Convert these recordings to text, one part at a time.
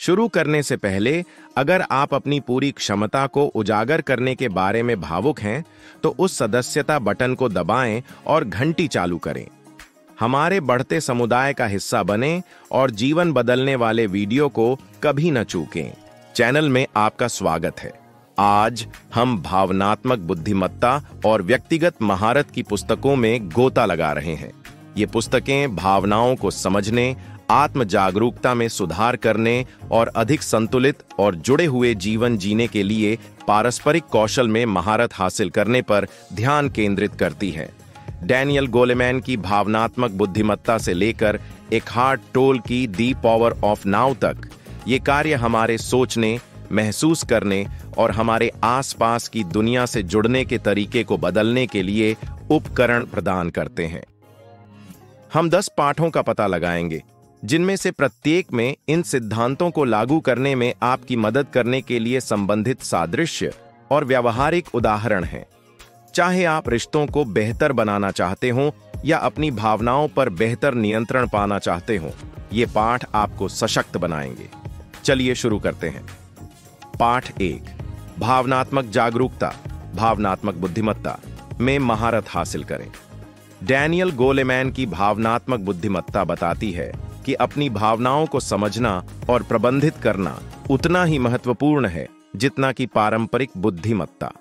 शुरू करने से पहले अगर आप अपनी पूरी क्षमता को उजागर करने के बारे में भावुक हैं, तो उस सदस्यता बटन को दबाएं और घंटी चालू करें। हमारे बढ़ते समुदाय का हिस्सा बनें और जीवन बदलने वाले वीडियो को कभी न चूकें। चैनल में आपका स्वागत है। आज हम भावनात्मक बुद्धिमत्ता और व्यक्तिगत महारत की पुस्तकों में गोता लगा रहे हैं। ये पुस्तकें भावनाओं को समझने, आत्म जागरूकता में सुधार करने और अधिक संतुलित और जुड़े हुए जीवन जीने के लिए पारस्परिक कौशल में महारत हासिल करने पर ध्यान केंद्रित करती हैं। डैनियल गोलेमैन की भावनात्मक बुद्धिमत्ता से लेकर एकहार्ट टोल की द पावर ऑफ नाउ तक ये कार्य हमारे सोचने, महसूस करने और हमारे आसपास की दुनिया से जुड़ने के तरीके को बदलने के लिए उपकरण प्रदान करते हैं। हम 10 पाठों का पता लगाएंगे, जिनमें से प्रत्येक में इन सिद्धांतों को लागू करने में आपकी मदद करने के लिए संबंधित सादृश्य और व्यावहारिक उदाहरण हैं। चाहे आप रिश्तों को बेहतर बनाना चाहते हो या अपनी भावनाओं पर बेहतर नियंत्रण पाना चाहते हो, ये पाठ आपको सशक्त बनाएंगे। चलिए शुरू करते हैं। पाठ 1, भावनात्मक जागरूकता, भावनात्मक बुद्धिमत्ता में महारत हासिल करें। डैनियल गोलेमैन की भावनात्मक बुद्धिमत्ता बताती है कि अपनी भावनाओं को समझना और प्रबंधित करना उतना ही महत्वपूर्ण है जितना कि पारंपरिक बुद्धिमत्ता।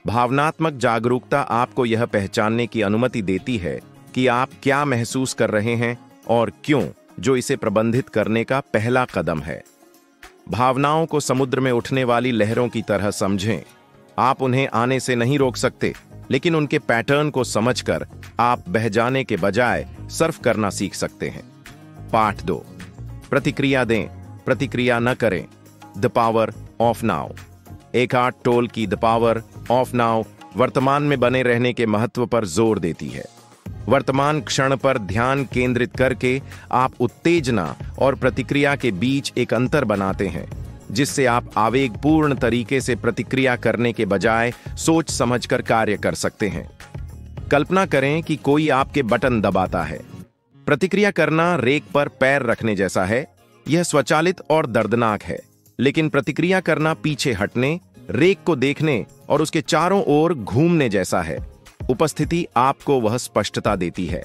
भावनात्मक जागरूकता आपको यह पहचानने की अनुमति देती है कि आप क्या महसूस कर रहे हैं और क्यों, जो इसे प्रबंधित करने का पहला कदम है। भावनाओं को समुद्र में उठने वाली लहरों की तरह समझें। आप उन्हें आने से नहीं रोक सकते, लेकिन उनके पैटर्न को समझकर आप बह जाने के बजाय सर्फ करना सीख सकते हैं। पाठ 2, प्रतिक्रिया दें, प्रतिक्रिया न करें, the power of now. Eckhart Tolle की द पावर ऑफ नाउ वर्तमान में बने रहने के महत्व पर जोर देती है। वर्तमान क्षण पर ध्यान केंद्रित करके आप उत्तेजना और प्रतिक्रिया के बीच एक अंतर बनाते हैं, जिससे आप आवेगपूर्ण तरीके से प्रतिक्रिया करने के बजाय सोच समझकर कार्य कर सकते हैं। कल्पना करें कि कोई आपके बटन दबाता है। प्रतिक्रिया करना रेक पर पैर रखने जैसा है। यह स्वचालित और दर्दनाक है, लेकिन प्रतिक्रिया करना पीछे हटने, रेक को देखने और उसके चारों ओर घूमने जैसा है। उपस्थिति आपको वह स्पष्टता देती है।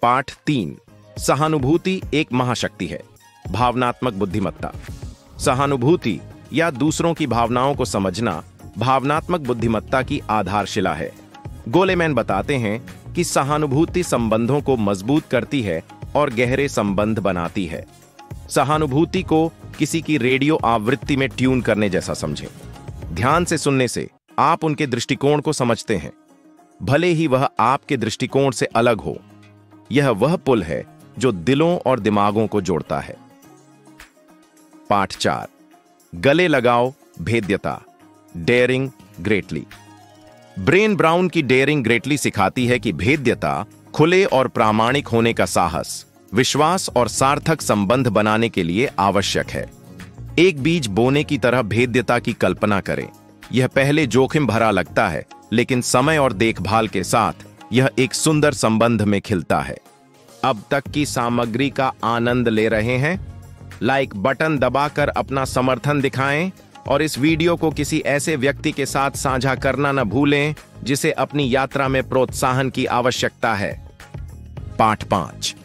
पाठ 3, सहानुभूति एक महाशक्ति है, भावनात्मक बुद्धिमत्ता। सहानुभूति या दूसरों की भावनाओं को समझना भावनात्मक बुद्धिमत्ता की आधारशिला है। गोलेमैन बताते हैं कि सहानुभूति संबंधों को मजबूत करती है और गहरे संबंध बनाती है। सहानुभूति को किसी की रेडियो आवृत्ति में ट्यून करने जैसा समझें। ध्यान से सुनने से आप उनके दृष्टिकोण को समझते हैं, भले ही वह आपके दृष्टिकोण से अलग हो। यह वह पुल है जो दिलों और दिमागों को जोड़ता है। पाठ 4, गले लगाओ भेद्यता, डेयरिंग ग्रेटली। ब्रेन ब्राउन की डेयरिंग ग्रेटली सिखाती है कि भेद्यता खुले और प्रामाणिक होने का साहस, विश्वास और सार्थक संबंध बनाने के लिए आवश्यक है। एक बीज बोने की तरह भेद्यता की कल्पना करें। यह पहले जोखिम भरा लगता है, लेकिन समय और देखभाल के साथ यह एक सुंदर संबंध में खिलता है। अब तक की सामग्री का आनंद ले रहे हैं? लाइक बटन दबाकर अपना समर्थन दिखाएं और इस वीडियो को किसी ऐसे व्यक्ति के साथ साझा करना न भूलें जिसे अपनी यात्रा में प्रोत्साहन की आवश्यकता है। पाठ 5,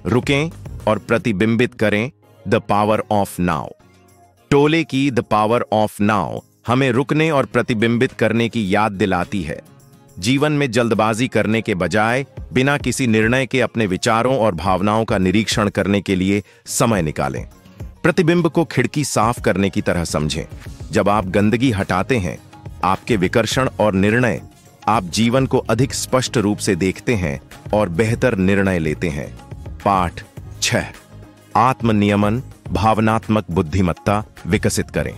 रुकें और प्रतिबिंबित करें, द पावर ऑफ नाउ। टोले की द पावर ऑफ नाउ हमें रुकने और प्रतिबिंबित करने की याद दिलाती है। जीवन में जल्दबाजी करने के बजाय बिना किसी निर्णय के अपने विचारों और भावनाओं का निरीक्षण करने के लिए समय निकालें। प्रतिबिंब को खिड़की साफ करने की तरह समझें। जब आप गंदगी हटाते हैं, आपके विकर्षण और निर्णय, आप जीवन को अधिक स्पष्ट रूप से देखते हैं और बेहतर निर्णय लेते हैं। पाठ 6, आत्मनियमन, भावनात्मक बुद्धिमत्ता विकसित करें।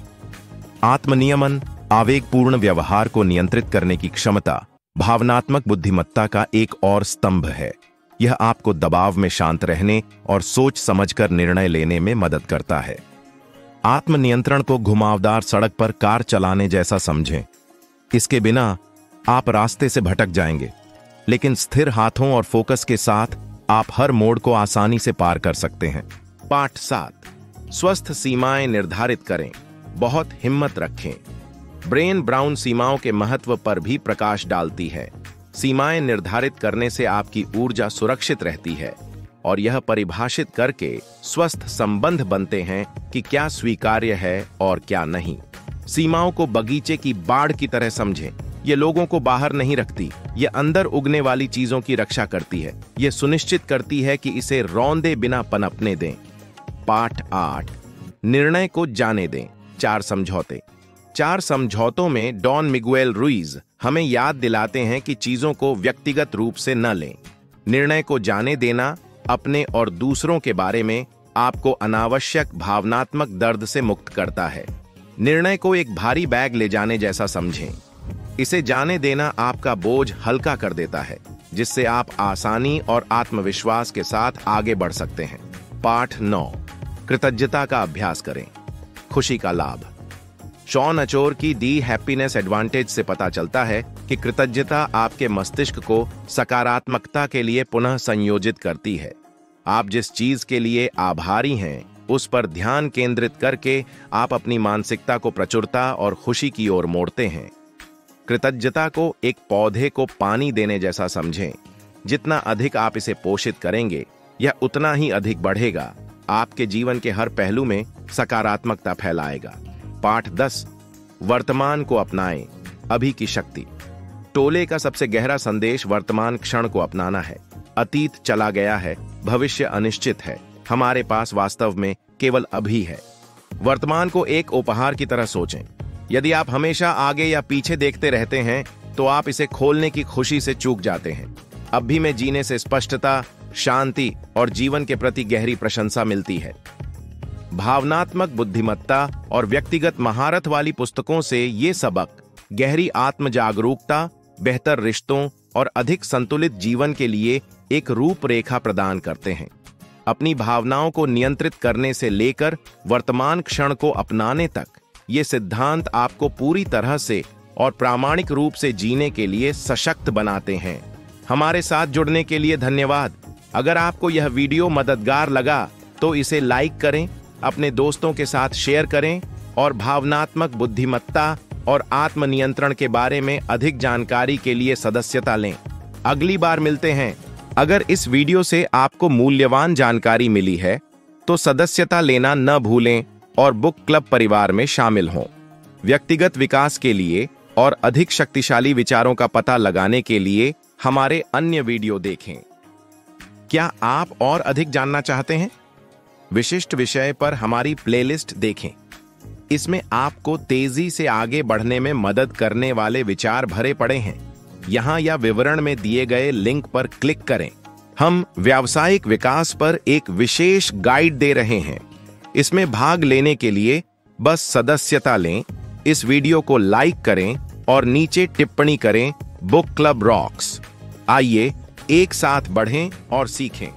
आत्मनियमन, आवेगपूर्ण व्यवहार को नियंत्रित करने की क्षमता, भावनात्मक बुद्धिमत्ता का एक और स्तंभ है। यह आपको दबाव में शांत रहने और सोच समझकर निर्णय लेने में मदद करता है। आत्मनियंत्रण को घुमावदार सड़क पर कार चलाने जैसा समझें। इसके बिना आप रास्ते से भटक जाएंगे, लेकिन स्थिर हाथों और फोकस के साथ आप हर मोड़ को आसानी से पार कर सकते हैं। पाठ 7, स्वस्थ सीमाएं निर्धारित करें, बहुत हिम्मत रखें। ब्रेन ब्राउन सीमाओं के महत्व पर भी प्रकाश डालती है। सीमाएं निर्धारित करने से आपकी ऊर्जा सुरक्षित रहती है और यह परिभाषित करके स्वस्थ संबंध बनते हैं कि क्या स्वीकार्य है और क्या नहीं। सीमाओं को बगीचे की बाड़ की तरह समझें। ये लोगों को बाहर नहीं रखती, ये अंदर उगने वाली चीजों की रक्षा करती है। ये सुनिश्चित करती है कि इसे रौंदे बिना पनपने दें। पाठ 8, निर्णय को जाने दें। 4 समझौते। 4 समझौतों में डॉन मिगुएल रुइज हमें याद दिलाते हैं कि चीजों को व्यक्तिगत रूप से न लें। निर्णय को जाने देना अपने और दूसरों के बारे में आपको अनावश्यक भावनात्मक दर्द से मुक्त करता है। निर्णय को एक भारी बैग ले जाने जैसा समझें। इसे जाने देना आपका बोझ हल्का कर देता है, जिससे आप आसानी और आत्मविश्वास के साथ आगे बढ़ सकते हैं। पाठ 9, कृतज्ञता का अभ्यास करें। खुशी का लाभ। शॉन अचोर की दी हैप्पीनेस एडवांटेज से पता चलता है कि कृतज्ञता आपके मस्तिष्क को सकारात्मकता के लिए पुनः संयोजित करती है। आप जिस चीज के लिए आभारी हैं, उस पर ध्यान केंद्रित करके आप अपनी मानसिकता को प्रचुरता और खुशी की ओर मोड़ते हैं। कृतज्ञता को एक पौधे को पानी देने जैसा समझें। जितना अधिक आप इसे पोषित करेंगे, यह उतना ही अधिक बढ़ेगा। आपके जीवन के हर पहलू में सकारात्मकता फैलाएगा। पाठ 10, वर्तमान को अपनाएं। अभी की शक्ति। टोले का सबसे गहरा संदेश वर्तमान क्षण को अपनाना है। अतीत चला गया है, भविष्य अनिश्चित है। हमारे पास वास्तव में केवल अभी है। वर्तमान को एक उपहार की तरह सोचें। यदि आप हमेशा आगे या पीछे देखते रहते हैं, तो आप इसे खोलने की खुशी से चूक जाते हैं। अभी में जीने से स्पष्टता, शांति और जीवन के प्रति गहरी प्रशंसा मिलती है। भावनात्मक बुद्धिमत्ता और व्यक्तिगत महारत वाली पुस्तकों से ये सबक गहरी आत्म जागरूकता, बेहतर रिश्तों और अधिक संतुलित जीवन के लिए एक रूपरेखा प्रदान करते हैं। अपनी भावनाओं को नियंत्रित करने से लेकर वर्तमान क्षण को अपनाने तक, ये सिद्धांत आपको पूरी तरह से और प्रामाणिक रूप से जीने के लिए सशक्त बनाते हैं। हमारे साथ जुड़ने के लिए धन्यवाद। अगर आपको यह वीडियो मददगार लगा तो इसे लाइक करें, अपने दोस्तों के साथ शेयर करें और भावनात्मक बुद्धिमत्ता और आत्मनियंत्रण के बारे में अधिक जानकारी के लिए सदस्यता लें। अगली बार मिलते हैं। अगर इस वीडियो से आपको मूल्यवान जानकारी मिली है तो सदस्यता लेना न भूलें और बुक क्लब परिवार में शामिल हों। व्यक्तिगत विकास के लिए और अधिक शक्तिशाली विचारों का पता लगाने के लिए हमारे अन्य वीडियो देखें। क्या आप और अधिक जानना चाहते हैं? विशिष्ट विषय पर हमारी प्लेलिस्ट देखें। इसमें आपको तेजी से आगे बढ़ने में मदद करने वाले विचार भरे पड़े हैं। यहां या विवरण में दिए गए लिंक पर क्लिक करें। हम व्यावसायिक विकास पर एक विशेष गाइड दे रहे हैं। इसमें भाग लेने के लिए बस सदस्यता लें, इस वीडियो को लाइक करें और नीचे टिप्पणी करें, बुक क्लब रॉक्स। आइए एक साथ बढ़ें और सीखें।